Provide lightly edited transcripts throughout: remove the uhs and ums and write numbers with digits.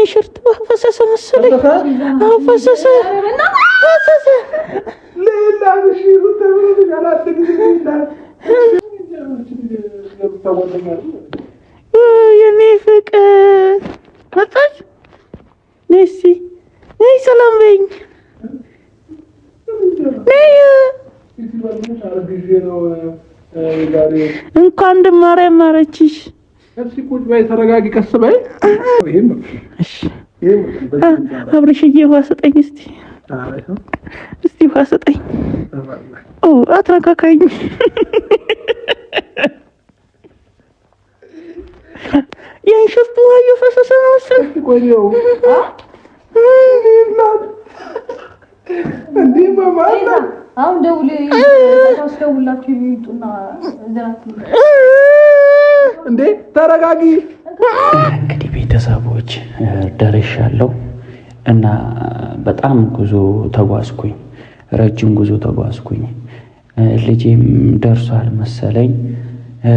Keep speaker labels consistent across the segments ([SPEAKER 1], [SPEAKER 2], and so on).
[SPEAKER 1] ሽርት ፈሰሰ መሰለኝ ፈሰሰ የኔ ፍቅር መጣች። ነይ ሰላም በይኝ። እንኳን እንደማርያም ማረችሽ።
[SPEAKER 2] ቁጭ በይ ተረጋጊ፣ ቀስ በይ።
[SPEAKER 1] አብርሽዬ ውሃ ስጠኝ እስቲ ውሃ ስጠኝ። አትነካካኝ። የእንሽርቱ ውሃ እየፈሰሰ ነው መሰለኝ።
[SPEAKER 3] አሁን ደውላችሁ ይምጡና
[SPEAKER 2] እንዴ ተረጋጊ።
[SPEAKER 1] እንግዲህ ቤተሰቦች ደርሻለሁ እና በጣም ጉዞ ተጓዝኩኝ፣ ረጅም ጉዞ ተጓዝኩኝ። ልጄም ደርሷል መሰለኝ፣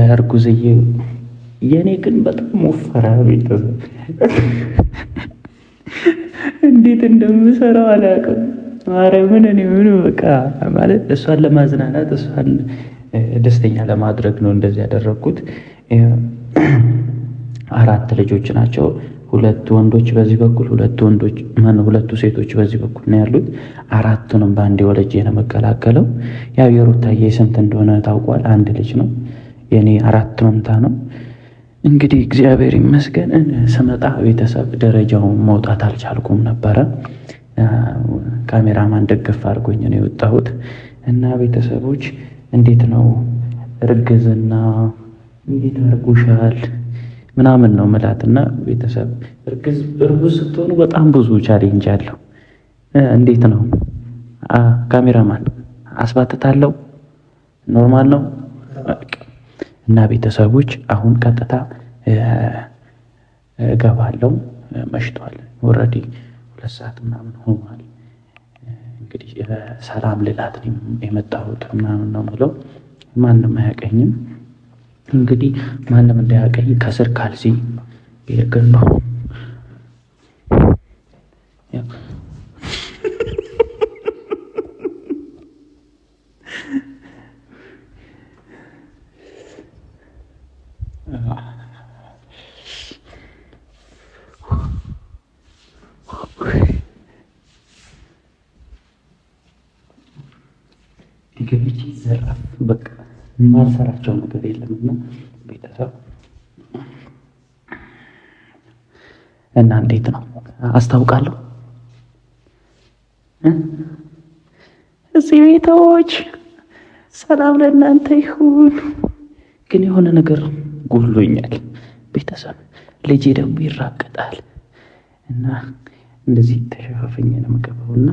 [SPEAKER 1] እርጉዝዬ። የኔ ግን በጣም ወፈረ። ቤተሰብ እንዴት እንደምሰራው አላውቅም። ማርያምን እኔ ምን በቃ ማለት እሷን ለማዝናናት እሷን ደስተኛ ለማድረግ ነው እንደዚህ ያደረኩት። 4 ልጆች ናቸው። 2 ወንዶች በዚህ በኩል 2 ሴቶች በዚህ በኩል ነው ያሉት። 4ቱንም በአንዴ ወልጄ ነው የምቀላቀለው። ያው የሩታዬ ስንት እንደሆነ ታውቋል። 1 ልጅ ነው። የኔ 4 መንታ ነው። እንግዲህ እግዚአብሔር ይመስገን ስመጣ ቤተሰብ ደረጃውን መውጣት አልቻልኩም ነበረ። ካሜራማን ደግፍ አድርጎኝ ነው የወጣሁት። እና ቤተሰቦች እንዴት ነው እርግዝና እንዴት አድርጎሻል ምናምን ነው የምላትና ቤተሰብ እርጉዝ ስትሆኑ በጣም ብዙ ቻሌንጅ አለው። እንዴት ነው ካሜራማን አስባትታለሁ? ኖርማል ነው። እና ቤተሰቦች አሁን ቀጥታ እገባለሁ። መሽቷል። ኦልሬዲ 2 ሰዓት ምናምን ሆኗል። እንግዲህ ሰላም ልላት የመጣሁት ምናምን ነው የምለው። ማንም አያውቀኝም። እንግዲህ ማንም እንዳያውቀኝ ከስር ካልሲ ይርግን ነው። ገብቼ ዘራፍ በቃ የማልሰራቸው ነገር የለምና ቤተሰብ እና እንዴት ነው አስታውቃለሁ። እዚህ ቤቶች ሰላም ለእናንተ ይሁን። ግን የሆነ ነገር ጎሎኛል ቤተሰብ። ልጄ ደግሞ ይራቀጣል እና እንደዚህ ተሸፋፈኝ ነው የምገባውና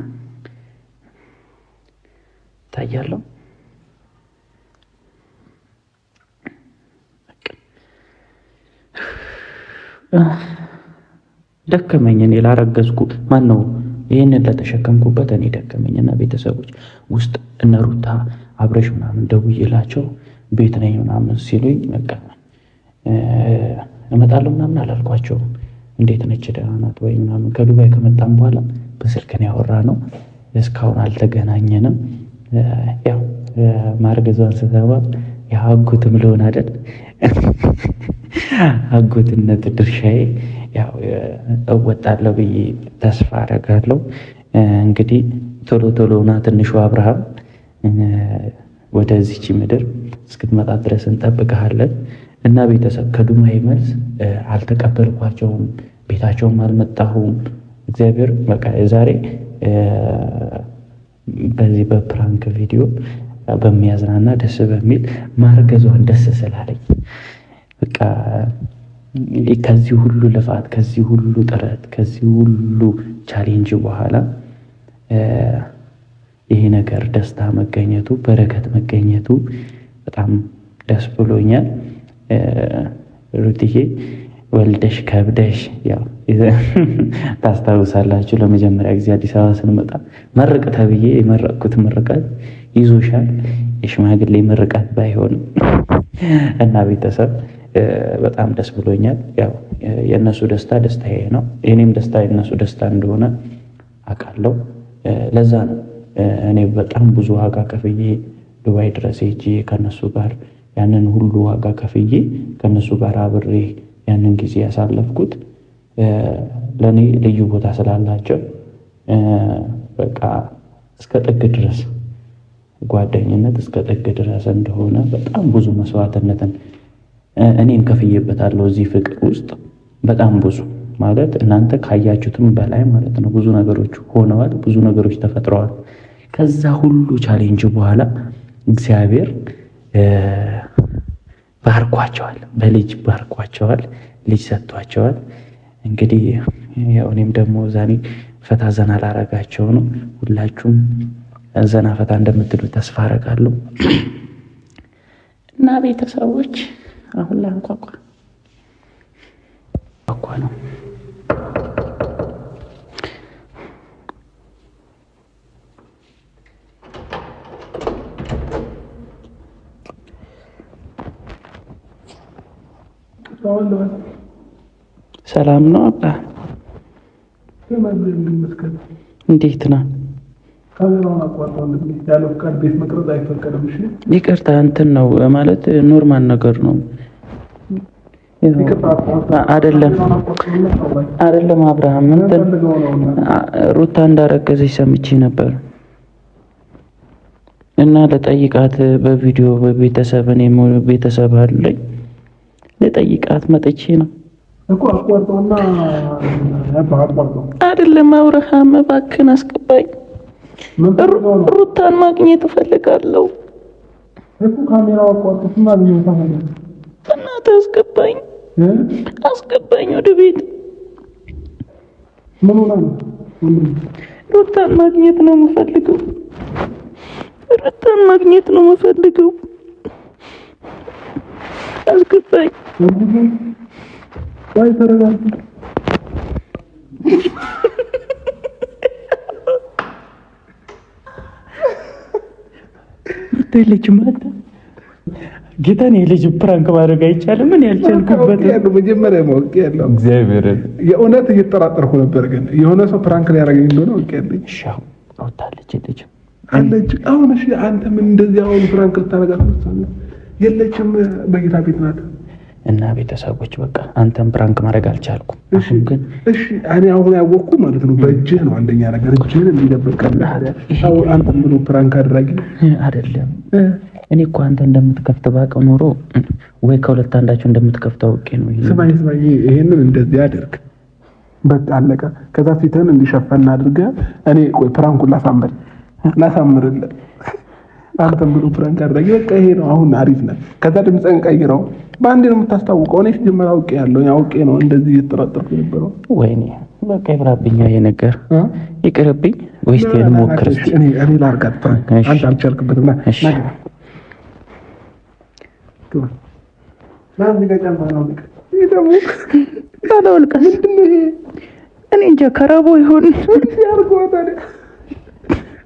[SPEAKER 1] ታያለሁ። ደከመኝ። እኔ ላረገዝኩ ማን ነው ይሄንን ለተሸከምኩበት እኔ ደከመኝና ቤተሰቦች ውስጥ እነ ሩታ አብረሽ ምናምን ደውዬላቸው ቤት ነኝ ምናምን ሲሉኝ በቃ እመጣለሁ ምናምን አላልኳቸውም። እንዴት ነች ደህና ናት ወይ ምናምን። ከዱባይ ከመጣም በኋላ በስልክ ነው ያወራነው። እስካሁን አልተገናኘንም። ያው ማርገዟን ስሰማ ያው አጎትም ልሆን አይደል አጎትነት ድርሻዬ ያው እወጣለሁ ብዬ ተስፋ አደርጋለሁ። እንግዲህ ቶሎ ና ትንሹ አብርሃም ወደዚች ምድር እስክትመጣ ድረስ እንጠብቅሃለን። እና ቤተሰብ ከዱባይ መልስ አልተቀበልኳቸውም፣ ቤታቸውም አልመጣሁም። እግዚአብሔር በቃ ዛሬ በዚህ በፕራንክ ቪዲዮ በሚያዝናና ደስ በሚል ማርገዟን ደስ ስላለኝ በቃ ከዚህ ሁሉ ልፋት፣ ከዚህ ሁሉ ጥረት፣ ከዚህ ሁሉ ቻሌንጅ በኋላ ይሄ ነገር ደስታ መገኘቱ፣ በረከት መገኘቱ በጣም ደስ ብሎኛል። ሩትዬ ወልደሽ ከብደሽ ያው ታስታውሳላችሁ። ለመጀመሪያ ጊዜ አዲስ አበባ ስንመጣ መርቅ ተብዬ የመረቅኩት ምርቃት ይዞሻል። የሽማግሌ ምርቃት ባይሆንም እና ቤተሰብ በጣም ደስ ብሎኛል። ያው የእነሱ ደስታ ደስታዬ ነው፣ የኔም ደስታ የእነሱ ደስታ እንደሆነ አውቃለሁ። ለዛ ነው እኔ በጣም ብዙ ዋጋ ከፍዬ ዱባይ ድረስ ሄጄ ከነሱ ጋር ያንን ሁሉ ዋጋ ከፍዬ ከነሱ ጋር አብሬ ያንን ጊዜ ያሳለፍኩት ለኔ ልዩ ቦታ ስላላቸው በቃ እስከ ጥግ ድረስ ጓደኝነት እስከ ጥግ ድረስ እንደሆነ በጣም ብዙ መስዋዕትነትን እኔም ከፍዬበታለሁ። እዚህ ፍቅር ውስጥ በጣም ብዙ ማለት እናንተ ካያችሁትም በላይ ማለት ነው። ብዙ ነገሮች ሆነዋል፣ ብዙ ነገሮች ተፈጥረዋል። ከዛ ሁሉ ቻሌንጅ በኋላ እግዚአብሔር ባርኳቸዋል፣ በልጅ ባርኳቸዋል፣ ልጅ ሰጥቷቸዋል። እንግዲህ ያው እኔም ደግሞ ዛኔ ፈታ ዘና ላረጋቸው ነው። ሁላችሁም ዘና ፈታ እንደምትሉ ተስፋ አረጋለሁ እና ቤተሰቦች አሁን ላንኳኳ ነው። ሰላም ነው አባ? እንዴት ነህ? ይቅርታ እንትን ነው ማለት ኖርማል ነገር ነው። አይደለም አብርሃም እንትን ሩታ እንዳረገዘች ሰምቼ ነበር እና ለጠይቃት በቪዲዮ በቤተሰብ እኔም ቤተሰብ አለኝ ለጠይቃት መጥቼ ነው እኮ አቋርጦና አይደለም አብርሃም እባክህን አስገባኝ። ሩታን ማግኘት እፈልጋለሁ እኮ ካሜራው አቋርጦት ማግኘት እፈልጋለሁ። እናትህ አስገባኝ ወደ ቤት። ምን ሆነ ነው? ሩታን ማግኘት ነው የምፈልገው። አስገባኝ። ወይ ተረጋጋ። ልጅ ማለት ጌታን የልጅ ፕራንክ ማድረግ አይቻልም። ምን ያልቻልኩበት
[SPEAKER 2] መጀመሪያ ማወቅ ያለው
[SPEAKER 1] እግዚአብሔር
[SPEAKER 2] የእውነት እየተጠራጠርኩ ነበር፣ ግን የሆነ ሰው ፕራንክ ሊያደርገኝ እንደሆነ ወቅ ያለኝ
[SPEAKER 1] ሻው አውጣለች ልጅ
[SPEAKER 2] አለች። አሁን እሺ አንተ ምን እንደዚህ አሁን ፕራንክ ልታረጋት ነው? የለችም፣ በጌታ ቤት ናት።
[SPEAKER 1] እና ቤተሰቦች በቃ አንተም ፕራንክ ማድረግ አልቻልኩም። አሁን ግን
[SPEAKER 2] እሺ እኔ አሁን ያወቅኩ ማለት ነው በእጅህ ነው። አንደኛ ነገር እጅህን እንዲደብቀልህ አንተ ምን ፕራንክ አድራጊ አይደለም። እኔ እኮ አንተ እንደምትከፍት ባውቅ ኖሮ ወይ ከሁለት አንዳችሁ እንደምትከፍተው አውቄ ነው። ስማኝ ይሄንን እንደዚህ አድርግ በቃ አለቀ። ከዛ ፊትህን እንዲሸፈን አድርገህ እኔ ቆይ ፕራንኩን ላሳምርልህ አንተ ብሎ ፕራንክ አድራጊ በቃ ይሄ ነው። አሁን አሪፍ ነህ። ከዛ ድምፅህን ቀይረው በአንዴ ነው የምታስታውቀው። እኔ ሲጀመር አውቄ ነው እንደዚህ እየተጠራጠርኩ የነበረው።
[SPEAKER 1] ወይኔ በቃ ይብራብኛ ይሄ ነገር ይቅርብኝ። ወይስ ሞክር እስኪ
[SPEAKER 2] እኔ ላድርጋት ፕራንክ አንተ አልቻልክበትም።
[SPEAKER 1] እኔ እንጃ ከረቦ ይሁን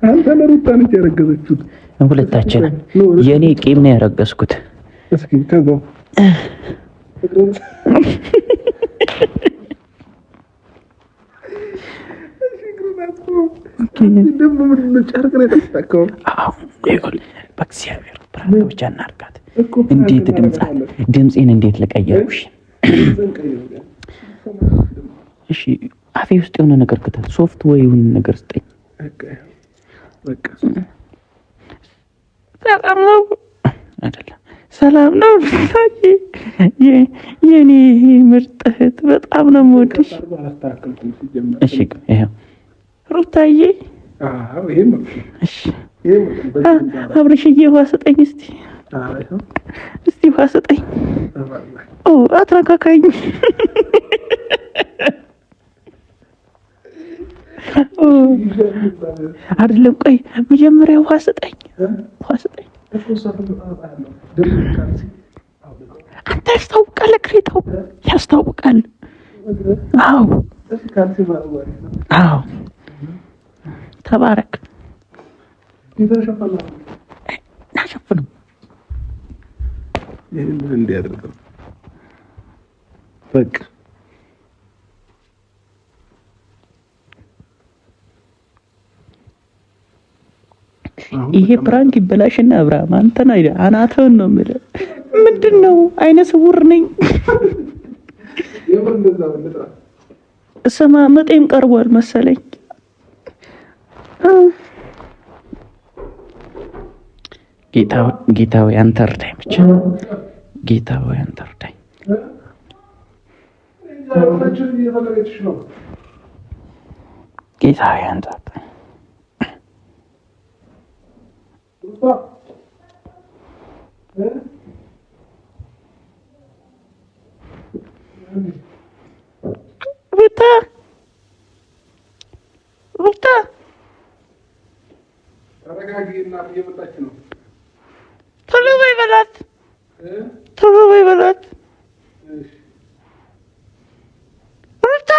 [SPEAKER 2] አንተ ለሩታ ነች ያረገዘችሁት።
[SPEAKER 1] ሁለታችን የኔ ቂም ነው ያረገዝኩት።
[SPEAKER 2] እስኪ ከዛው
[SPEAKER 1] በእግዚአብሔር ብቻ እናድርጋት። እንዴት ድምፄን እንዴት ልቀይረውሽ? እሺ አፌ ውስጥ የሆነ ነገር ክተት፣ ሶፍት ወይ የሆነ ነገር ስጠኝ። ሰላም ነው አይደለም? ሰላም ነው የኔ ምርጥ እህት፣ በጣም ነው የምወድሽ። እሺ ይሄው ሩታዬ። እሺ አብረሽዬ ውሃ ስጠኝ እስቲ ውሃ ስጠኝ። አትነካካኝ። አይደለም ቆይ መጀመሪያ ውሃ ስጠኝ። አንተ ያስታውቃል፣ ክሬታው ያስታውቃል። አዎ አዎ፣ ተባረክ። ናሸፍነው
[SPEAKER 2] ይሄን እንዲያደርገው በቃ
[SPEAKER 1] ይሄ ፕራንክ ይበላሽና አብርሃም አንተን አናተውን ነው የምልህ። ምንድነው አይነ ስውር ነኝ። ስማ መጤም ቀርቧል መሰለኝ። ጌታው ያንተ እርዳኝ ብቻ። ጌታው ያንተ እርዳኝ። ጌታው ያንተ እርዳኝ። ሩታ
[SPEAKER 2] ተረጋጊና እየመጣች ነው።
[SPEAKER 1] ቶሎ በይ በላት፣ ቶሎ በይ በላት። ሩታ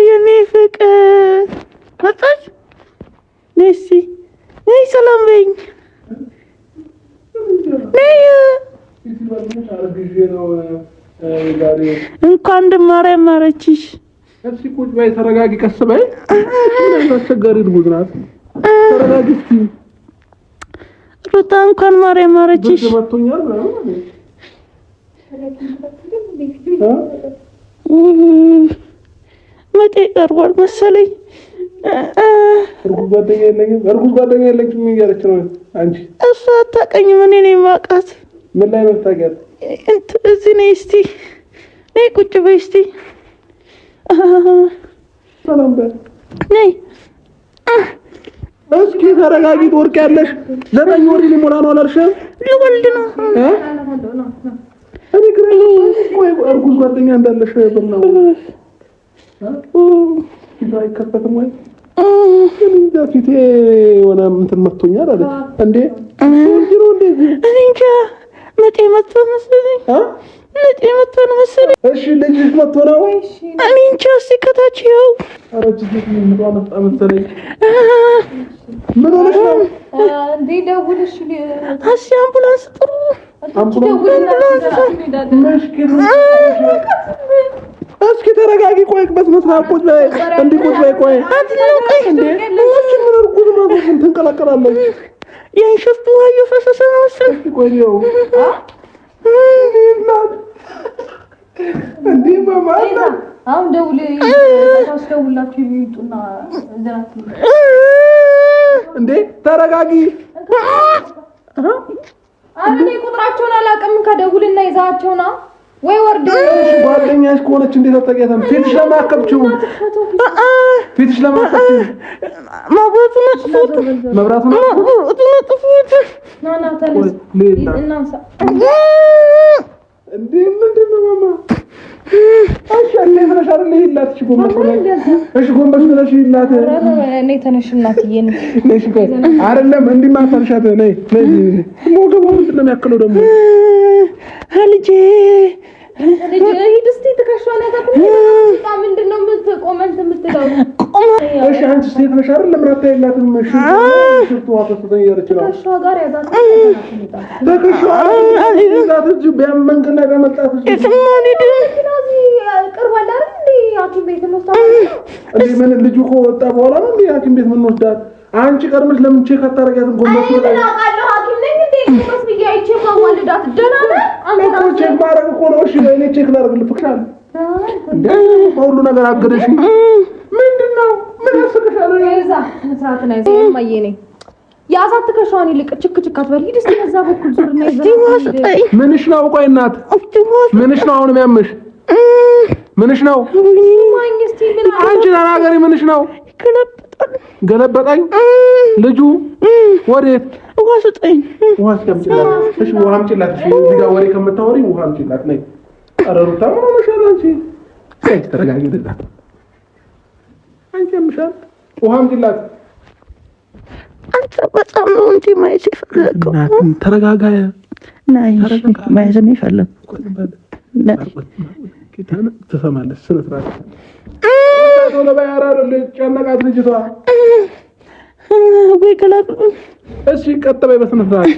[SPEAKER 1] የኔ ፍቅር መጣች። ነይ እስኪ ነይ፣ ሰላም በይኝ። እንኳን ማርያም ማረችሽ።
[SPEAKER 2] እስኪ ቁጭ በይ፣ ተረጋጊ፣ ቀስ በይ። አስቸጋሪ እርጉዝ ናት። ተረጋጊ እስኪ
[SPEAKER 1] ሩታ፣ እንኳን ማርያም ማረችሽ።
[SPEAKER 2] መቶኛል
[SPEAKER 1] መጤ ቀርቧል መሰለኝ።
[SPEAKER 2] እርጉዝ ጓደኛ የለኝም እያለች ነው። አንቺ
[SPEAKER 1] እሷ አታውቀኝም፣ እኔ ነኝ የማውቃት።
[SPEAKER 2] ምን ላይ ነው የምታውቂያት?
[SPEAKER 1] እዚህ ነይ እስኪ፣ ነይ ቁጭ በይ እስኪ።
[SPEAKER 2] ሰላም በይ።
[SPEAKER 1] ነይ
[SPEAKER 2] እስኪ ተረጋጊ። ትወርቂያለሽ። 9 ወር ሊሞላ ነው አላልሽም?
[SPEAKER 1] ልወልድ ነው።
[SPEAKER 2] እኔ ግን እርጉዝ ጓደኛ እንዳለሽ በምናው ፊቷ አይከፈትም ወይ? እንጃ ፊቴ የሆነ እንትን መቶኛል አለች እንዴ?
[SPEAKER 1] እኔ እንጃ መጤ መጥቶ መሰለኝ። መጤ መጥቶ ነው መሰለኝ።
[SPEAKER 2] እሺ ልጅሽ መጥቶ ነው?
[SPEAKER 1] እኔ እንጃ። እስኪ ከታች ይኸው።
[SPEAKER 2] ኧረ ጅጅት ምን መጣ መሰለኝ። ምን ሆነሽ ነው
[SPEAKER 3] እንዴ? ደውልሽ
[SPEAKER 1] እስኪ አምቡላንስ ጥሩ።
[SPEAKER 2] እስኪ ተረጋጊ። ቆይ በስመ አብ ቁጭ በይ። እንዲህ ቁጭ በይ። ቆይ
[SPEAKER 1] አትነውቀኝ እንዴ?
[SPEAKER 2] ምን እርጉዝ ነው ትንቀለቀላለች።
[SPEAKER 1] የእንሽርቱ ውሃ እየፈሰሰ ነው መሰለኝ።
[SPEAKER 2] እስኪ ቆይ ነው እንዴ? ማማ
[SPEAKER 3] አሁን ደውል ታስደውላችሁ ይምጡና ዘራት
[SPEAKER 2] እንዴ? ተረጋጊ።
[SPEAKER 3] እኔ ቁጥራቸውን አላውቅም። ከደውልና ይዛቸውና ወይ ወርድ
[SPEAKER 2] ጓደኛሽ ከሆነች እንዴት አታውቂያትም? ፊትሽ ለማከብችው ፊትሽ ለማከብችው መብራቱን አጥፉት።
[SPEAKER 3] ናና ተነስ እናንሳ።
[SPEAKER 2] እንዴ ምንድን ነው ማማ? እሺ እኔ ብለሽ አይደል ይላት? እሺ ጎንበስ ብለሽ ይላት።
[SPEAKER 3] እኔ ተነሽ እናትዬ ነኝ።
[SPEAKER 2] እሺ አይደለም እንዲህ ማታልሻት ነይ ሞገቡ ምንድን ነው የሚያክለው ደግሞ?
[SPEAKER 1] ልጄ
[SPEAKER 3] ሂድ እስኪ ትከሻውን ያታኩኝ። ምንድን ነው የምትቆመን የምትለው?
[SPEAKER 2] እሺ አንቺ ሴት ነሽ አይደል? ለምን አታይላትም? እሺ ሽርቱ አፈሰተኝ ያለች ነው።
[SPEAKER 3] ከሻ ጋር ያዛት
[SPEAKER 2] ተከሻው ይዛት እጅ ቢያመንክ እና በመጣት እጅ
[SPEAKER 3] ቅርብ አለ አይደል? እንዴ ሐኪም ቤት እንወስዳት
[SPEAKER 2] እንዴ? ምን ልጁ ከወጣ በኋላ ነው እንዴ ሐኪም ቤት ምን ወስዳት? አንቺ ቀድመሽ ለምን ቼክ አታረጋትም? ጎንበስ ብለሽ
[SPEAKER 3] አውቃለሁ ሐኪም ነኝ እንዴ? ጎንበስ ብዬ አይቼ ማዋልዳት ደህና ነህ አንተ?
[SPEAKER 2] ቼክ ማድረግ እኮ ነው። እሺ እኔ ቼክ ላደርግልህ ፍቅሻለሁ እንዴ? በሁሉ ነገር አገደሽ። ምንድነው? ምን ያስቅሻል?
[SPEAKER 3] ይዛ መስራት ነው ይዘ ማየ ነኝ ያዛት ትከሻውን ይልቅ ችክ ችክ አትበል። ሂድ እስኪ በዛ በኩል ዙር ነው ይዘ
[SPEAKER 2] ምንሽ ነው? ቆይ እናት ምንሽ ነው አሁን የሚያምሽ? ምንሽ ነው?
[SPEAKER 3] ማኝ እስቲ ምን
[SPEAKER 2] አንቺ ተናገሪ። ምንሽ ነው? ገለበጠኝ ልጁ። ወዴት?
[SPEAKER 1] ውሃ ስጠኝ።
[SPEAKER 2] ውሃ አስቀምጪላት። እሺ ውሃ አምጪላት። እሺ እዚህ ጋር ወሬ ከምታወሪ ውሃ አምጪላት። ነይ። ኧረ ሩታ ምን ሆነሻል አንቺ? አንቺ ተረጋጊ። አንቺ ያምሻል። ውሃ አምጪላት።
[SPEAKER 1] በጣም ነው እንጂ ማየት የፈለገው።
[SPEAKER 2] ተረጋጋ።
[SPEAKER 1] ናይ ማየት ነው የፈለገው።
[SPEAKER 2] ትሰማለች። ስነ ስርዓት ቶሎ በይ። ኧረ ጨነቃት ልጅቷ።
[SPEAKER 1] ወይ ገላግ
[SPEAKER 2] እሺ ቀጥ በይ በስነ ስርዓት።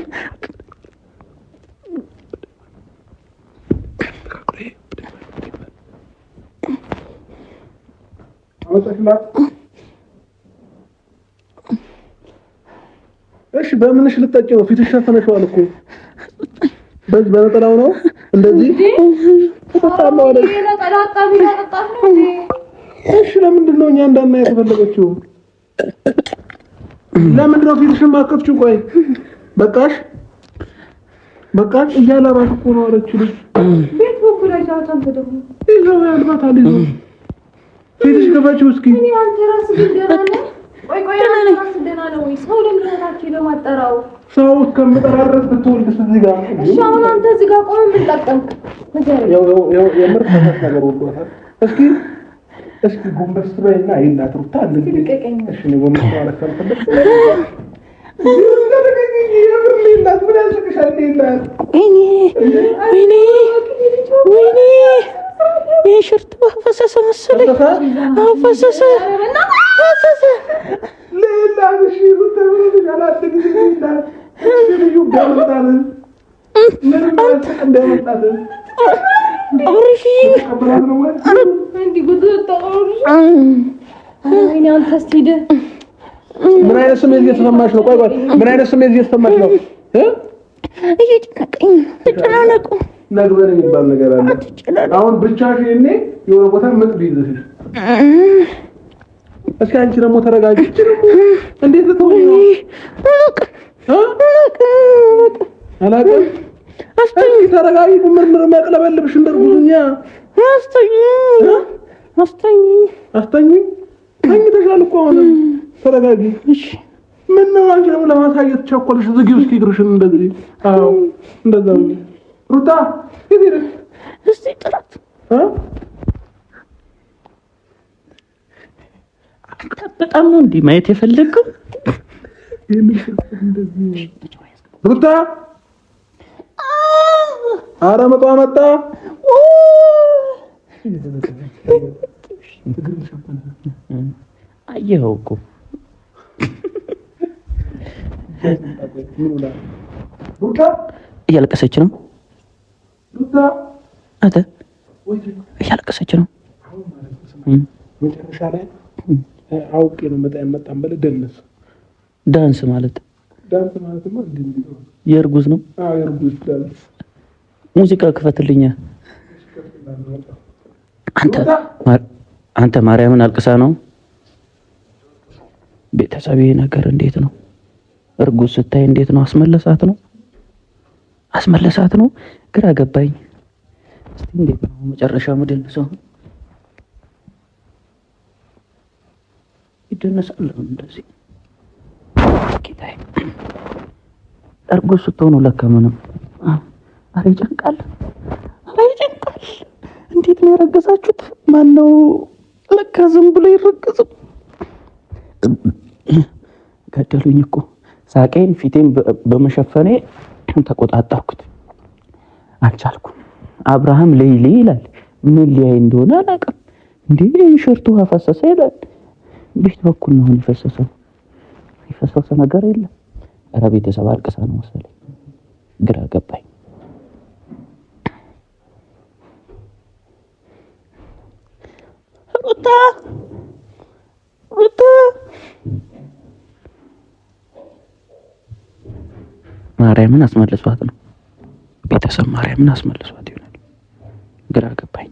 [SPEAKER 2] እሺ በምንሽ ልጠጪ ነው? ፊትሽ ሸፈነሽዋል እኮ። በዚህ በነጠላው ነው እንደዚህ ተጣጣለው አለ። እሺ ለምንድን ነው እኛ እንዳናይ የተፈለገችው? ለምንድን ነው ፊትሽን ማከፍችው? ቆይ በቃሽ እያላባሽ እኮ ነው አለችልሽ።
[SPEAKER 3] ቤት በኩል አይታታም ተደሙ
[SPEAKER 2] ይሄው ያልባታል ይዞ ፊትሽ ከፋችው እስኪ
[SPEAKER 3] እኔ አንተ ራስህ ደህና ነህ? ቆይ ራስህ ደህና ነው ወይ? ሰው ለምንታችሁ ለማጠራው
[SPEAKER 2] ሰው እስከምጠራረስ ብትወልድ እዚህ ጋር
[SPEAKER 3] እሺ፣ አሁን አንተ እዚህ ጋር ቆመን ምን ጠቀምክ?
[SPEAKER 2] ያው የምር ነገር ወጥቷል። እስኪ ጎንበስ በይና አይላት ሩታ አንዴ እሺ ነው ጎንበስ ማለት ካልፈለግ
[SPEAKER 1] ወይኔ የሽርት ፈሰሰ መሰለኝ። ፈሰሰ
[SPEAKER 2] ሌላ እሺ ሩታ ምን ያላደግ ሌላ ልዩ ጋርታል ምን ማለት እንደመጣለ
[SPEAKER 1] አብረሽ
[SPEAKER 3] እንዲ ጉድ ተጣውልሽ ወይኔ አንተ ስትሄድ
[SPEAKER 2] ምን አይነት ስሜት እየተሰማሽ ነው? ቆይ ምን አይነት ስሜት እየተሰማሽ ነው?
[SPEAKER 1] እየጨነቀኝ ተጨናነቁ
[SPEAKER 2] ነግበን የሚባል ነገር አለ። አሁን ብቻሽ እኔ የሆነ ቦታ ምን ቢይዝሽ እስኪ አንቺ ደግሞ ተረጋጊ። እንዴት ልትሆኚ ነው? አላውቅም። እስኪ ተረጋጊ። ምርምር መቅለበልብሽ እንደርጉኛ አስተኝ ተኝተሻል እኮ አሁን ተረጋጊ። እሺ ምን ነው አንቺ ደግሞ ለማሳየት ቸኮልሽ? ዝጊው እስኪ እግርሽን እንደዚህ። አዎ እንደዛው ሩታ ይሄ
[SPEAKER 1] እስቲ ጥራት በጣም ነው እንዴ ማየት የፈለገው?
[SPEAKER 2] ሩታ ኧረ መጣ
[SPEAKER 1] አየኸው እኮ
[SPEAKER 2] ሩታ
[SPEAKER 1] እያለቀሰች ነው።
[SPEAKER 2] ሩታ
[SPEAKER 1] አተ እያለቀሰች ነው።
[SPEAKER 2] መጨረሻ ላይ አውቄ ነው መጣን በለ
[SPEAKER 1] ዳንስ ማለት የእርጉዝ ነው።
[SPEAKER 2] አዎ የእርጉዝ ዳንስ።
[SPEAKER 1] ሙዚቃ ክፈትልኛ። አንተ ማርያምን አልቅሳ ነው። ቤተሰብ ይሄ ነገር እንዴት ነው? እርጉዝ ስታይ እንዴት ነው? አስመለሳት ነው። ግራ ገባኝ። እስቲ እንዴት ነው መጨረሻው? ምንድን ነው ይደነሳል እንደዚህ ጌታዬ። እርጉዝ ስትሆኑ ለካ ምንም አረ ይጨንቃል። እንዴት ነው ያረገዛችሁት? ማነው ለካ ዝም ብሎ ይረገዝም። ገደሉኝ እኮ ሳቄን ፊቴን በመሸፈኔ ተቆጣጣኩት። አልቻልኩም። አብርሃም ሌሊ ይላል። ምን ሊያይ እንደሆነ አላውቅም። እንዴ ሽርቱ አፈሰሰ ይላል። ቤት በኩል ነው የፈሰሰ ነገር የለም። ኧረ ቤተሰብ አልቅሳ ነው መሰለኝ። ግራ ገባኝ። ሩታ ማርያምን አስመልሷት ነው ቤተሰብ። ማርያምን አስመልሷት ይሆናል። ግራ ገባኝ።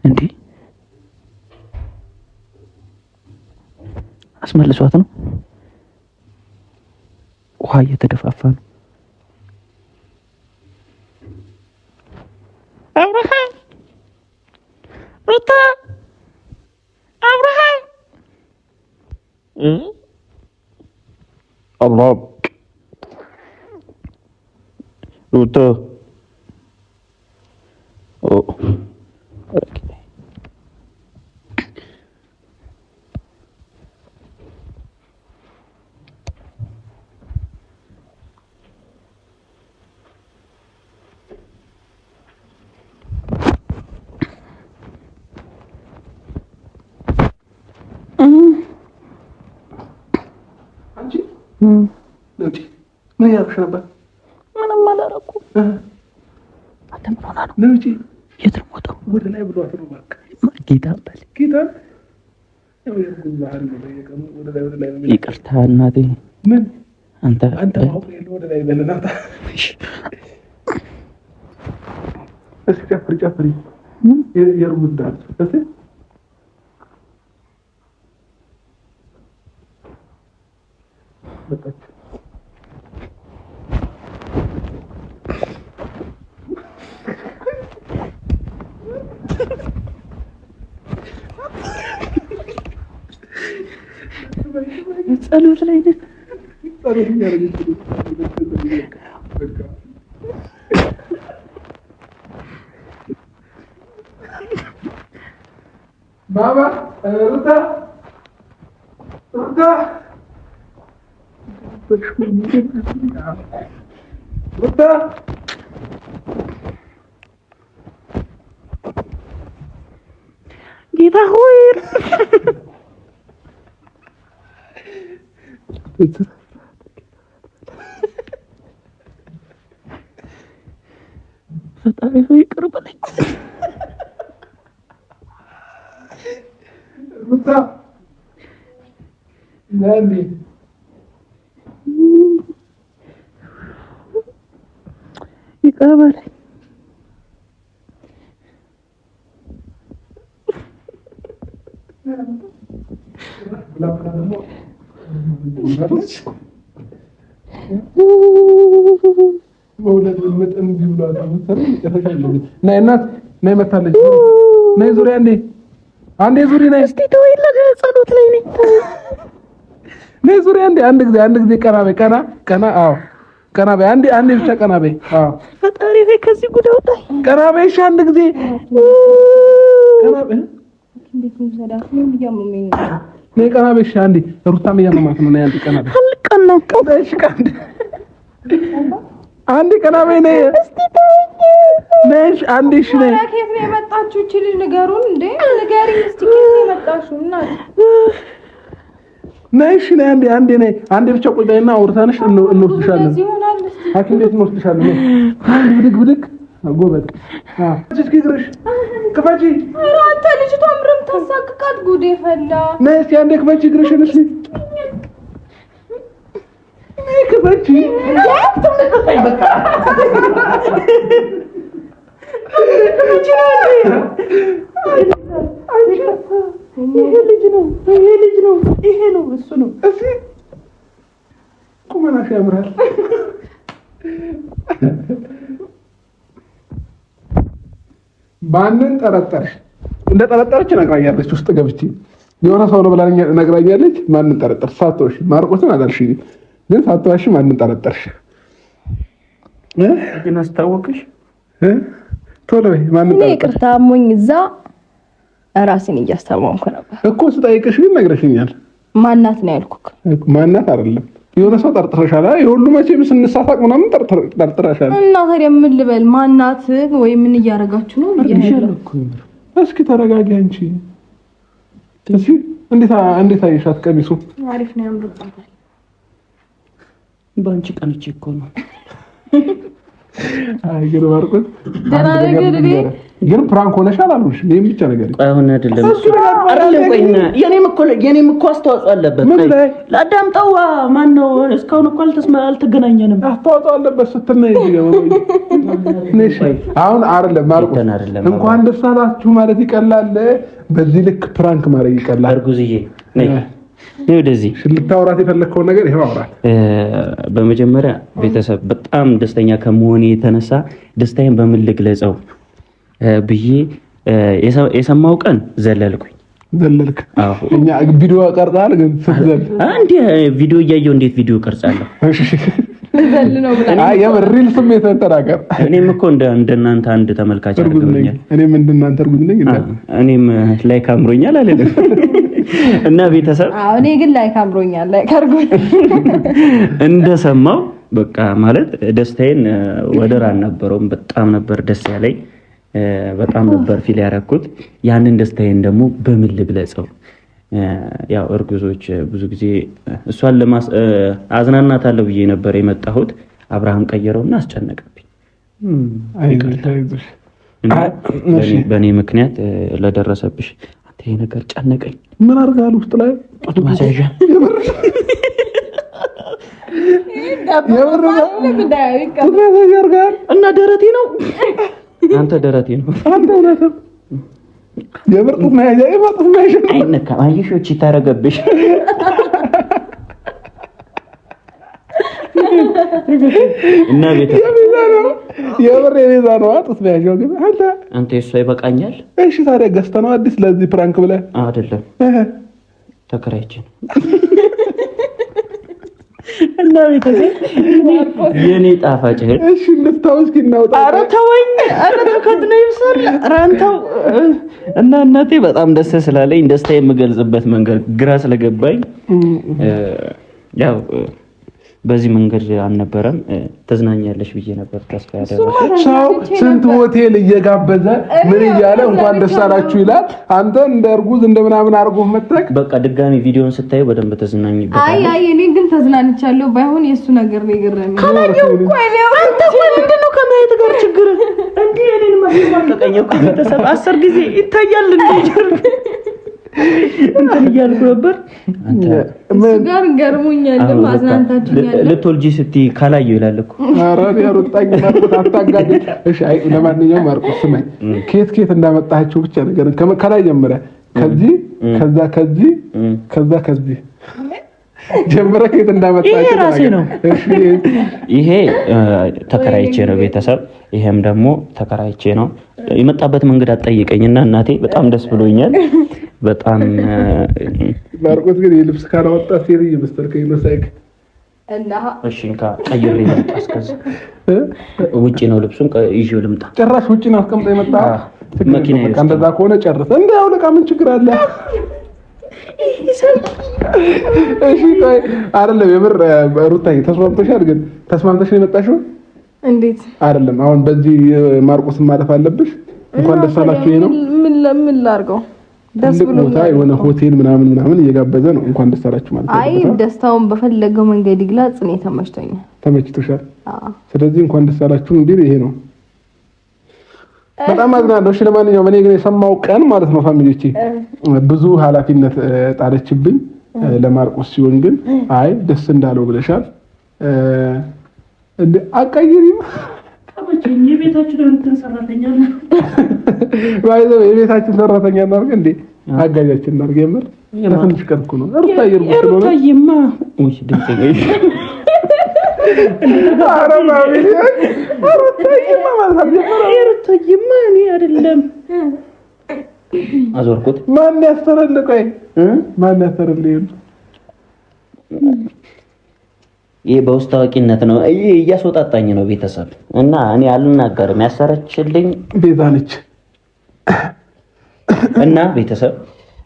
[SPEAKER 1] እንዴ አስመልሷት ነው። ውሃ እየተደፋፋ ነው። አብርሃም ሩታ አብርሃም አላህ ሩታ
[SPEAKER 2] ምን ያልኩሽ ነበር?
[SPEAKER 3] ምንም አላደረኩም።
[SPEAKER 2] አንተ ምን ሆነህ ነው? ነውጪ የት ነው የምወጣው? ወደ ላይ ብሏት ነው እባክህ። ጌታ በል ጌታ።
[SPEAKER 1] ይቅርታ እናቴ።
[SPEAKER 2] ምን
[SPEAKER 1] አንተ
[SPEAKER 2] ማውቅ የለ ወደ ላይ በለናታ። እስኪ ጨፍሪ የሩዝ ዳል እሺ በቃች።
[SPEAKER 1] ጸሎት ላይ ነን።
[SPEAKER 2] ጸሎት እያደረገች ነው። ባባ ሩታ
[SPEAKER 1] ጌታ ሆይ ፈጣሪ ሆይ ይቅር በለኝ።
[SPEAKER 2] ሩታ ናንዲ
[SPEAKER 1] ይቅር በለኝ።
[SPEAKER 2] መውለድ መጠን ቢብሏት መሰለኝ መጨረሻ አለኝ። ነይ እናት ነይ፣ መታለች። ነይ ዙሪ አንዴ ዙሪ ነይ።
[SPEAKER 1] እስቲ ተወኝ፣ ጸሎት ላይ ነኝ።
[SPEAKER 2] ነይ ዙሪ አንድ ጊዜ ቀና በይ። ቀና አዎ ቀና በይ። አንዴ ብቻ ቀና በይ። አዎ
[SPEAKER 1] ፈጣሪ ሆይ ከዚህ ጉድ አውጣኝ።
[SPEAKER 2] ቀና በይ። እሺ አንድ ጊዜ ቀና በይ።
[SPEAKER 3] እንዴት ነው ሰዳፍ ነው እያመመኝ ነው።
[SPEAKER 2] ነይ ቀና በይ። እሺ አንዴ ሩታም እያመማት ነው። ነይ አንዴ ቀና በይ።
[SPEAKER 1] አልቀናም።
[SPEAKER 2] እሺ አንዴ ቀና በይ። ነይ
[SPEAKER 3] እስቲ ተወኝ።
[SPEAKER 2] ነይ አንዴ። እሺ ነይ።
[SPEAKER 3] ከየት ነው የመጣችው? እቺ ልጅ ንገሩን እንዴ ንገሪኝ እስቲ ከየት ነው የመጣችው? እናት
[SPEAKER 2] ነይ። እሺ ነይ አንዴ ነይ። አንዴ ብቻ ቆይ በይና አውርተንሽ እንወስድሻለን። ሐኪም ቤት እንወስድሻለን። ነይ ብድግ ጎበዝ። እስኪ ግርሽ ክፈቺ።
[SPEAKER 3] አንተ ልጅቷ ምንም ታሳቅቃት። ጉዴ ፈላ።
[SPEAKER 2] ነይ እስኪ አንዴ ክፈቺ ግርሽን። እሺ ነይ ክፈቺ። ይሄ ነው እሱ ነው። እሺ ቁመናሽ ያምራል። ማንን ጠረጠርሽ? እንደ ጠረጠረች ነግራኛለች። ውስጥ ገብቼ የሆነ ሰው ነው ብላ ነግራኛለች። ማንን ጠረጠርሽ? ሳትዋሺ ማርቆስን አላልሽኝ፣ ግን ሳትዋሺ ማንን ጠረጠርሽ?
[SPEAKER 1] ግን አስታወቅሽ?
[SPEAKER 2] ቶሎ በይ። ማንን ጠረጠርሽ?
[SPEAKER 3] ይቅርታ አሞኝ እዛ ራሴን እያስተማምኩ ነበር
[SPEAKER 2] እኮ ስጠይቅሽ ግን ነግረሽኛል።
[SPEAKER 3] ማናት ነው ያልኩክ?
[SPEAKER 2] ማናት አይደለም የሆነ ሰው ጠርጥረሻል። የሁሉ መቼም ስንሳሳቅ ምናምን ጠርጥረሻል።
[SPEAKER 3] እና ታዲያ ምን ልበል? ማናት ወይ ምን እያደረጋችሁ ነው?
[SPEAKER 2] እስኪ ተረጋጊ አንቺ። እስኪ እንዴት አየሻት? ቀሚሱ
[SPEAKER 3] አሪፍ ነው፣ ያምርባታል።
[SPEAKER 1] በአንቺ ቀንቼ እኮ ነው።
[SPEAKER 2] አይ ግን ማርቆስ
[SPEAKER 3] ደህና ነገር
[SPEAKER 2] ግን ፕራንክ ሆነሻል አሉሽ። ይሄን ብቻ ነገር
[SPEAKER 1] አሁን አይደለም የኔም እኮ አስተዋጽኦ አለበት። ለአዳምጠው ማን ነው? እስካሁን እኮ አልተገናኘንም።
[SPEAKER 2] አስተዋጽኦ አለበት ስትል ነው ነሽ። አሁን አይደለም ማርቆስ እንኳን ደስ አላችሁ ማለት ይቀላል። በዚህ ልክ ፕራንክ ማድረግ ይቀላል።
[SPEAKER 1] እርጉዝዬ ነይ ወደዚህ
[SPEAKER 2] ልታወራት የፈለከውን ነገር ይሄው አውራት።
[SPEAKER 1] በመጀመሪያ ቤተሰብ በጣም ደስተኛ ከመሆኔ የተነሳ ደስታዬን በምን ልግለጸው ብዬ የሰማው ቀን ዘለልኩኝ።
[SPEAKER 2] ዘለልክ? አዎ። እኛ ቪዲዮ ቀርጻል፣ ግን ስትዘል
[SPEAKER 1] አንዴ ቪዲዮ እያየሁ እንዴት ቪዲዮ ቀርጻለሁ?
[SPEAKER 2] እሺ ዘል ነው ብለህ አይ የምር ሪል ስሜት ተናገር።
[SPEAKER 1] እኔም እኮ እንደናንተ አንድ ተመልካች አድርገውኛል።
[SPEAKER 2] እኔም እንደናንተ እርጉዝ ነኝ።
[SPEAKER 1] እኔም ላይክ አምሮኛል አይደለም? እና ቤተሰብ
[SPEAKER 3] እኔ ግን ላይክ አምሮኛል። ላይክ አድርጉኝ።
[SPEAKER 1] እንደሰማው በቃ ማለት ደስታዬን ወደር አልነበረውም። በጣም ነበር ደስ ያለኝ። በጣም ነበር ፊል ያደረኩት። ያንን ደስታዬን ደግሞ በምን ልግለጸው? ያው እርጉዞች ብዙ ጊዜ እሷን አዝናናታለሁ ብዬ ነበር የመጣሁት። አብርሃም ቀየረውና አስጨነቀብኝ። በእኔ ምክንያት ለደረሰብሽ አንተ ይሄ ነገር ጨነቀኝ።
[SPEAKER 2] ምን አድርጋል ውስጥ ላይ
[SPEAKER 1] ጡት ማስያዣ እና ደረቴ ነው። አንተ ደረቴ ነው።
[SPEAKER 2] አንተ እውነትም የምር ጡት መያዣ የማጡት መያዣ
[SPEAKER 1] አይነካም። አየሾች ይታረገብሽ እና ቤተሰብ
[SPEAKER 2] የምር የቤዛ ነው ጡት መያዣው። ግን
[SPEAKER 1] አንተ እሷ ይበቃኛል።
[SPEAKER 2] እሺ ታዲያ ገዝተህ ነው አዲስ ለዚህ ፕራንክ ብለህ?
[SPEAKER 1] አይደለም ተከራይቼ ነው። እና ቤተሰብ የኔ ጣፋጭ
[SPEAKER 2] እሺ ልፍታው እስኪ እናውጣ።
[SPEAKER 1] ኧረ ተወኝ። ኧረ ተከትሎ ይብሳል። ራንተው እና እናቴ በጣም ደስ ስላለኝ ደስታ የምገልጽበት መንገድ ግራ ስለገባኝ ያው በዚህ መንገድ አልነበረም። ተዝናኛለሽ ብዬ ነበር ተስፋ ያደረኩት።
[SPEAKER 2] ሰው ስንት ሆቴል እየጋበዘ ምን እያለ እንኳን ደስ አላችሁ ይላል። አንተ እንደ እርጉዝ እንደምናምን አርጎህ መጥተህ
[SPEAKER 1] በቃ ድጋሚ ቪዲዮን ስታይ በደንብ ተዝናኝበት።
[SPEAKER 3] አይ እኔ ግን ተዝናንቻለሁ። ባይሆን የሱ ነገር ነው የገረመኝ።
[SPEAKER 1] ካላየው እኮ አንተ ምንድነው ከማየት ጋር ችግር እንዴ? እኔን ማስማቀቀኝ እኮ ቤተሰብ 10 ጊዜ ይታያል እንዴ? እንትን እያልኩ ነበር። አንተ
[SPEAKER 3] ጋር ገርሞኛል። ማዝናንታችኛል።
[SPEAKER 1] ልትወልጂ ስትይ ካላየው ይላል እኮ።
[SPEAKER 2] ኧረ ያሩጣኝ ማርቆስ አታጋጭ። እሺ አይ ለማንኛውም ማርቆስ ስማኝ፣ ኬት እንዳመጣችሁ ብቻ ነገር ከላይ ጀምረህ ከዚህ ከዚህ ጀምረህ ኬት እንዳመጣችሁ
[SPEAKER 1] ይሄ ራሴ ነው። ይሄ ተከራይቼ ነው ቤተሰብ። ይሄም ደግሞ ተከራይቼ ነው። የመጣበት መንገድ አትጠይቀኝና እናቴ በጣም ደስ ብሎኛል። በጣም
[SPEAKER 2] ማርቆስ ግን የልብስ ካላወጣ ሴሪ ይመስልከኝ ነው ሳይክ
[SPEAKER 3] እና
[SPEAKER 1] እሺ እንካ ቀይሬ ልምጣ። እስከዛ ውጪ ነው ልብሱን ይዤው ልምጣ።
[SPEAKER 2] ጭራሽ ውጪ ነው አስቀምጠህ የመጣ
[SPEAKER 1] መኪና
[SPEAKER 2] በቃ እንደዛ ከሆነ ጨርሰ እንደው ለቃ ምን ችግር አለ? እሺ ቆይ አይደለም የምር ሩታዬ ተስማምተሻል? ግን ተስማምተሽ ነው የመጣሽው?
[SPEAKER 3] እንዴት አይደለም
[SPEAKER 2] አሁን በዚህ ማርቆስ ማለፍ አለብሽ። እንኳን ደስ አላችሁ ነው።
[SPEAKER 3] ምን ላድርገው? ደስ ብሎ
[SPEAKER 2] ቦታ የሆነ ሆቴል ምናምን እየጋበዘ ነው። እንኳን ደስ አላችሁ ማለት ነው።
[SPEAKER 3] አይ ደስታውን በፈለገው መንገድ ይግለጽ። እኔ ተመችቶኛል።
[SPEAKER 2] ተመችቶሻል? ስለዚህ እንኳን ደስ አላችሁ እንግዲህ ይሄ ነው። በጣም አዝናለሁ። እሺ ለማንኛውም እኔ ግን የሰማው ቀን ማለት ነው ፋሚሊዎቼ ብዙ ኃላፊነት ጣለችብኝ ለማርቆስ ሲሆን ግን አይ ደስ እንዳለው ብለሻል። እንደ አቀይሪም
[SPEAKER 1] ታመጪኝ የቤታችን እንትን ሰራተኛ ነው
[SPEAKER 2] ባይዘው የቤታችን ሰራተኛ እናርገ እንዴ አጋዣችን እናርገ የምር ትንሽ ቀን እኮ ነው እርታየርኩ ስለሆነ
[SPEAKER 1] እርታየማ ወይስ ድምጽ ገይ
[SPEAKER 2] አረማዊ እርታየማ ማለት ነው
[SPEAKER 1] እርታየማ እኔ አይደለም አዞርኩት።
[SPEAKER 2] ማን ያስተረልቀይ ማን ያስተረልቀይ
[SPEAKER 1] ይሄ በውስጥ ታዋቂነት ነው። እያስወጣጣኝ ነው ቤተሰብ እና እኔ አልናገርም። ያሰረችልኝ
[SPEAKER 2] ቤዛ ነች
[SPEAKER 1] እና ቤተሰብ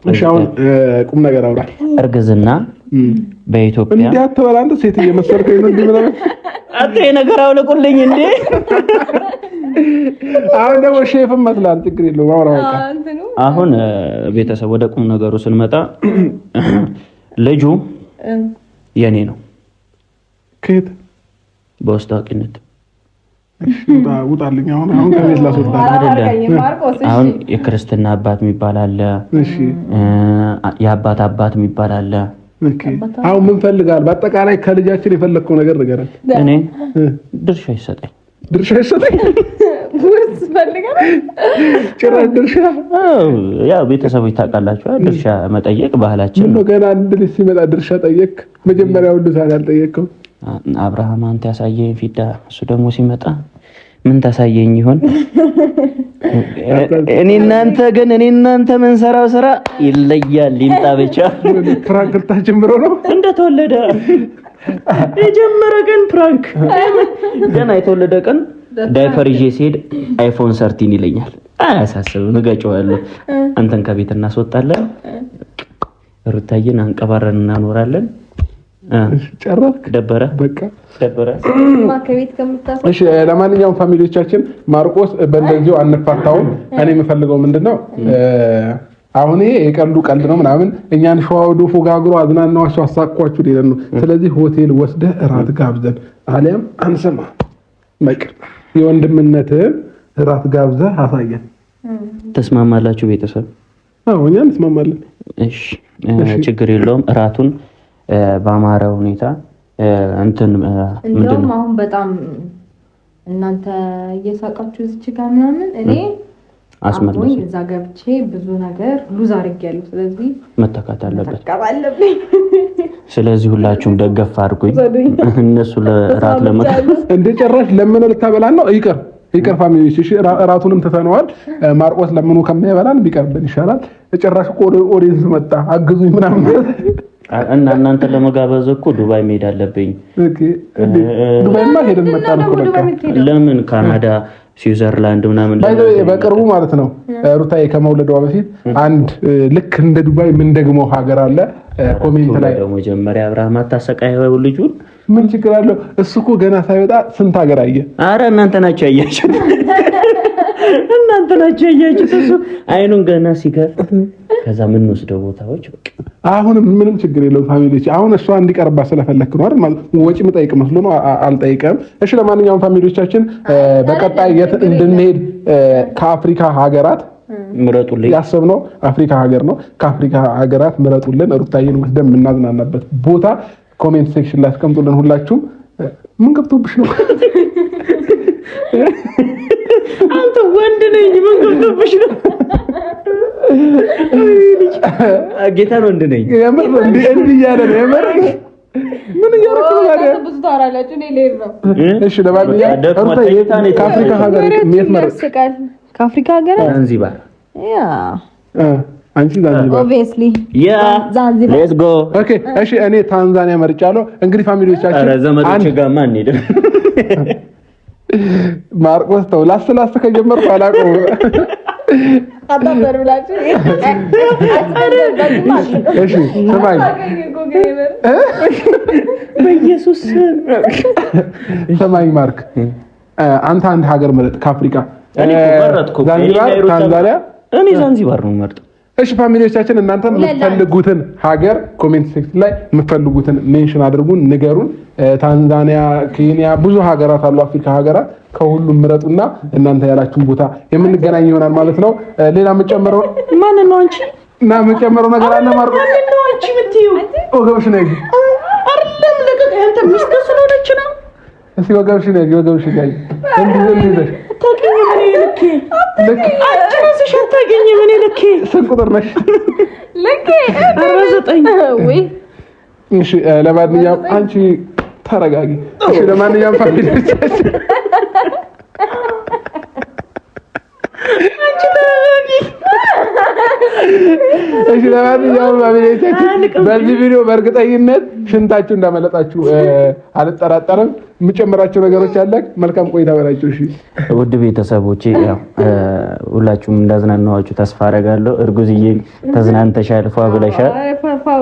[SPEAKER 2] እሺ አሁን ቁም ነገር አውራ።
[SPEAKER 1] እርግዝና በኢትዮጵያ
[SPEAKER 2] እንዴ አትበላ አንተ ሴት እየመሰልከኝ ነው እንዴ? ምናምን
[SPEAKER 1] አንተ የነገር አውልቁልኝ እንዴ?
[SPEAKER 2] አሁን ደግሞ ሼፍም መስላል። ችግር የለውም አውራ በቃ።
[SPEAKER 1] አሁን ቤተሰብ ወደ ቁም ነገሩ ስንመጣ ልጁ የኔ ነው።
[SPEAKER 2] ከየት
[SPEAKER 1] በውስጥ ታዋቂነት
[SPEAKER 2] ውጣልኝ። አሁን ከቤት ላስወጣ
[SPEAKER 1] አይደለም። አሁን የክርስትና አባት የሚባል አለ።
[SPEAKER 2] እሺ
[SPEAKER 1] የአባት አባት የሚባል አለ።
[SPEAKER 2] ኦኬ አሁን ምን ፈልጋል? በአጠቃላይ ከልጃችን የፈለከው ነገር ንገረን።
[SPEAKER 1] እኔ ድርሻ ይሰጠኝ።
[SPEAKER 2] ድርሻ ይሰጠኝ?
[SPEAKER 3] ወይስ ፈልጋል?
[SPEAKER 2] ጭራሽ ድርሻ?
[SPEAKER 1] ያው ቤተሰቦች ታውቃላችሁ፣ ድርሻ መጠየቅ ባህላችን
[SPEAKER 2] ነው። ገና አንድ ልጅ ሲመጣ ድርሻ ጠየቅ? መጀመሪያው ሁሉ ሳይል አልጠየቅከው?
[SPEAKER 1] አብርሃም አንተ ያሳየኝ ፊዳ፣ እሱ ደግሞ ሲመጣ ምን ታሳየኝ ይሆን? እኔ እናንተ ምን ሰራው ስራ ይለያል። ይምጣ ብቻ።
[SPEAKER 2] ፕራንክ ልታጀምሮ ነው?
[SPEAKER 1] እንደተወለደ የጀመረ ቀን ፕራንክ ገና የተወለደ ቀን ዳይፐር ይዤ ሲሄድ አይፎን 13 ይለኛል። አያሳስብም፣ እገጨዋለሁ። አንተን ከቤት እናስወጣለን፣ ሩታዬን አንቀባረን እናኖራለን።
[SPEAKER 2] ጨረስክ?
[SPEAKER 1] ደበረ
[SPEAKER 2] በቃ
[SPEAKER 1] ደበረ።
[SPEAKER 3] ከቤት ከምታስ
[SPEAKER 2] እሺ ለማንኛውም ፋሚሊዎቻችን ማርቆስ በእንደዚሁ አንፋታውም። እኔ የምፈልገው ምንድነው አሁን ይሄ የቀልዱ ቀልድ ነው ምናምን እኛን ሸዋውዶ ፎጋግሮ አዝናናዋቸው አሳቋችሁ ሊለን ነው። ስለዚህ ሆቴል ወስደህ እራት ጋብዘን አሊያም አንሰማ በቃ የወንድምነትህን እራት ጋብዘህ አሳየን።
[SPEAKER 1] ተስማማላችሁ ቤተሰብ?
[SPEAKER 2] አዎ እኛ እንስማማለን።
[SPEAKER 1] እሺ ችግር የለውም። እራቱን በአማረ ሁኔታ
[SPEAKER 3] እንደውም አሁን በጣም እናንተ እየሳቃችሁ እዚች ጋር ምናምን እኔ አስመለስ እዛ ገብቼ ብዙ ነገር ሉዝ አድርጌያለሁ። ስለዚህ
[SPEAKER 1] መተካት አለበት። ስለዚህ ሁላችሁም ደገፍ አድርጉኝ። እነሱ ለራት ለመቀበል
[SPEAKER 2] እንደ ጨራሽ ለምን ልታበላን ነው? ይቅር ፋሚሊዎች፣ እሺ እራቱንም ትተነዋል። ማርቆስ ለምኑ ከማይበላን ቢቀርብን ይሻላል። ጨራሽ ኦዲየንስ መጣ አግዙኝ ምናምን
[SPEAKER 1] እና እናንተ ለመጋበዝ እኮ ዱባይ መሄድ አለብኝ።
[SPEAKER 2] ዱባይማ ሄደን መጣን እኮ በቃ።
[SPEAKER 1] ለምን ካናዳ፣ ስዊዘርላንድ ምናምን
[SPEAKER 2] በቅርቡ ማለት ነው። ሩታዬ ከመውለዷ በፊት አንድ ልክ እንደ ዱባይ ምን ደግሞ ሀገር አለ። ኮሜንት ላይ
[SPEAKER 1] መጀመሪያ አብርሃም አታሰቃየው ልጁን።
[SPEAKER 2] ምን ችግር አለው? እሱ እኮ ገና ሳይወጣ ስንት ሀገር አየ።
[SPEAKER 1] አረ እናንተ ናችሁ ያያችሁት፣ እናንተ ናችሁ ያያችሁት። እሱ አይኑን ገና ሲከፍት ከዛ ምን ወስደው ቦታዎች በቃ
[SPEAKER 2] አሁን ምንም ችግር የለውም። ፋሚሊዎች አሁን እሷ እንዲቀርባ ስለፈለክ ነው አይደል? ማለት ወጪ ምጠይቅ መስሎ ነው። አልጠይቀም። እሺ ለማንኛውም ፋሚሊዎቻችን በቀጣይ የት እንድንሄድ ከአፍሪካ ሀገራት
[SPEAKER 1] ምረጡልኝ።
[SPEAKER 2] ያሰብነው አፍሪካ ሀገር ነው። ከአፍሪካ ሀገራት ምረጡልን። ሩታዬን ወስደን የምናዝናናበት ቦታ ኮሜንት ሴክሽን ላይ አስቀምጡልን። ሁላችሁም ምን ገብቶብሽ ነው?
[SPEAKER 1] አንተ ወንድ ነኝ ምን ገብቶብሽ ነው? ጌታ ነው ወንድ ነኝ
[SPEAKER 2] የምር እንዲህ እያለ ነው የምር ምን እያደረኩ ነው ታዲያ?
[SPEAKER 3] ብዙ ታወራላችሁ። እኔ ልሄድ ነው።
[SPEAKER 2] እሺ ለማንኛውም ከአፍሪካ ሀገር የት መረጥሽ?
[SPEAKER 3] ከአፍሪካ ሀገር
[SPEAKER 1] ዛንዚባር።
[SPEAKER 3] ያ
[SPEAKER 2] አንቺ ዛንዚባር
[SPEAKER 3] ኦብቪየስሊ
[SPEAKER 1] ያ ዛንዚባር። ሌትስ ጎ።
[SPEAKER 2] ኦኬ እሺ እኔ ታንዛኒያ መርጫለሁ። እንግዲህ ፋሚሊዎቻችን
[SPEAKER 1] ኧረ ዘመዶች ጋር ማን ሄደ?
[SPEAKER 2] ማርቆስ ተው ላስላስ ከጀመርኩ አላውቀውም።
[SPEAKER 3] አጣበር ብላችሁ
[SPEAKER 2] እሺ ስማኝ
[SPEAKER 1] በኢየሱስ
[SPEAKER 2] ስማኝ ማርክ አንተ አንድ ሀገር ምረጥ ከአፍሪካ።
[SPEAKER 1] እኔ መረጥኩ
[SPEAKER 2] ዛንዚባር፣ ታንዛኒያ።
[SPEAKER 1] እኔ ዛንዚባር ነው የምመርጠው።
[SPEAKER 2] እሺ ፋሚሊዎቻችን እናንተ የምትፈልጉትን ሀገር ኮሜንት ሴክሽን ላይ የምትፈልጉትን ሜንሽን አድርጉን፣ ንገሩን። ታንዛኒያ፣ ኬንያ ብዙ ሀገራት አሉ፣ አፍሪካ ሀገራት። ከሁሉም ምረጡና እናንተ ያላችሁን ቦታ የምንገናኝ ይሆናል ማለት ነው። ሌላ የምጨምረው
[SPEAKER 1] ማን ነው? አንቺ
[SPEAKER 2] እና የምጨምረው ነገር አለ ማርቆ?
[SPEAKER 1] ማን ነው አንቺ የምትይው?
[SPEAKER 2] ወገብሽ ነው
[SPEAKER 1] አይደለም ለቀቅ። አንተ ሚስት ስለሆነች ነው።
[SPEAKER 2] እስኪ ወገብሽ ነው ወገብሽ ጋር እንዴ
[SPEAKER 1] ታገኝ ምን ልክ አንቺ ራስሽ ታገኝ ምን ልክ
[SPEAKER 2] ስንት ቁጥር ነሽ?
[SPEAKER 3] ልክ
[SPEAKER 1] 49
[SPEAKER 3] ወይ
[SPEAKER 2] እሺ ለማንኛውም አንቺ ተረጋጊ። እሺ ለማንኛውም ፋሚሊዎቻችን አንቺ ተረጋጊ። እሺ ለማንኛውም ፋሚሊዎቻችን በዚህ ቪዲዮ በእርግጠኝነት ሽንታችሁ እንዳመለጣችሁ አልጠራጠርም። የምጨምራቸው ነገሮች አለ። መልካም ቆይታ በላችሁ። እሺ
[SPEAKER 1] ውድ ቤተሰቦቼ ያው ሁላችሁም እንዳዝናናዋችሁ ተስፋ አደርጋለሁ። እርጉዝዬ ተዝናንተሻል፣ ፏ ብለሻል።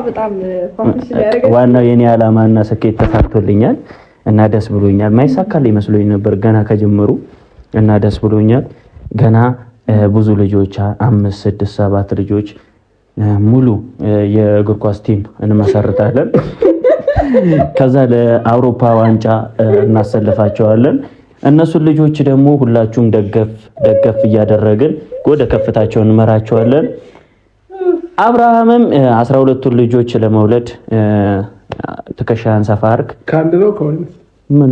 [SPEAKER 3] በጣም ፋሽን ያደርጋል።
[SPEAKER 1] ዋናው የኔ ዓላማና ስኬት ተሳክቶልኛል እና ደስ ብሎኛል። ማይሳካልኝ መስሎኝ ነበር ገና ከጀመሩ እና ደስ ብሎኛል። ገና ብዙ ልጆች 5፣ 6፣ 7 ልጆች ሙሉ የእግር ኳስ ቲም እንመሰርታለን። ከዛ ለአውሮፓ ዋንጫ እናሰልፋቸዋለን። እነሱን ልጆች ደግሞ ሁላችሁም ደገፍ እያደረግን ወደ ከፍታቸው እንመራቸዋለን። አብርሃምም 12ቱን ልጆች ለመውለድ ትከሻህን ሰፋ አድርግ።
[SPEAKER 2] ከአንድ ነው ከወይስ
[SPEAKER 1] ምኑ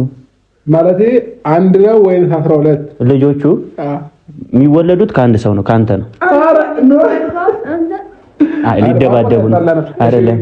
[SPEAKER 2] ማለቴ አንድ ነው ወይስ 12
[SPEAKER 1] ልጆቹ? የሚወለዱት ከአንድ ሰው ነው፣ ካንተ ነው። ሊደባደቡ ነው አይደለም?